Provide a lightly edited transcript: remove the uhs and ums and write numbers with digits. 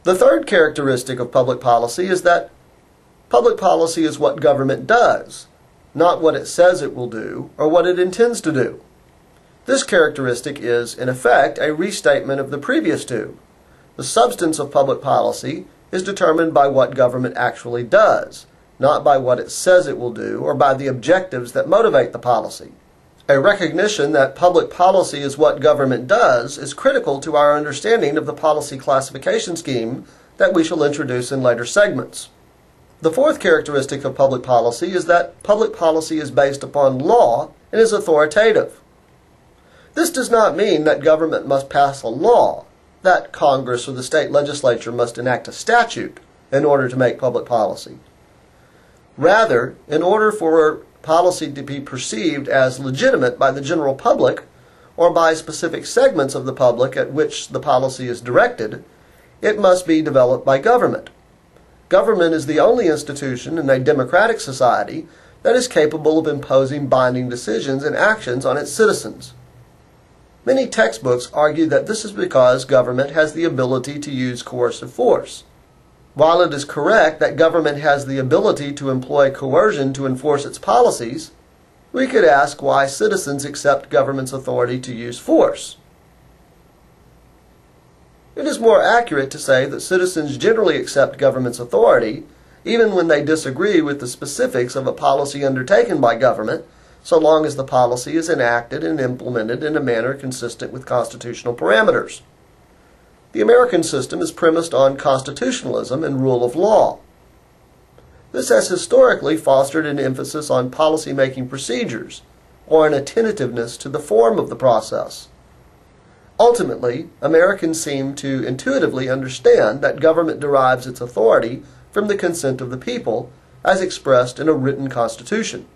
The third characteristic of public policy is that public policy is what government does, not what it says it will do or what it intends to do. This characteristic is, in effect, a restatement of the previous two. The substance of public policy is determined by what government actually does, not by what it says it will do or by the objectives that motivate the policy. A recognition that public policy is what government does is critical to our understanding of the policy classification scheme that we shall introduce in later segments. The fourth characteristic of public policy is that public policy is based upon law and is authoritative. This does not mean that government must pass a law, that Congress or the state legislature must enact a statute in order to make public policy. Rather, in order for policy to be perceived as legitimate by the general public or by specific segments of the public at which the policy is directed, it must be developed by government. Government is the only institution in a democratic society that is capable of imposing binding decisions and actions on its citizens. Many textbooks argue that this is because government has the ability to use coercive force. While it is correct that government has the ability to employ coercion to enforce its policies, we could ask why citizens accept government's authority to use force. It is more accurate to say that citizens generally accept government's authority, even when they disagree with the specifics of a policy undertaken by government, so long as the policy is enacted and implemented in a manner consistent with constitutional parameters. The American system is premised on constitutionalism and rule of law. This has historically fostered an emphasis on policy-making procedures, or an attentiveness to the form of the process. Ultimately, Americans seem to intuitively understand that government derives its authority from the consent of the people, as expressed in a written constitution.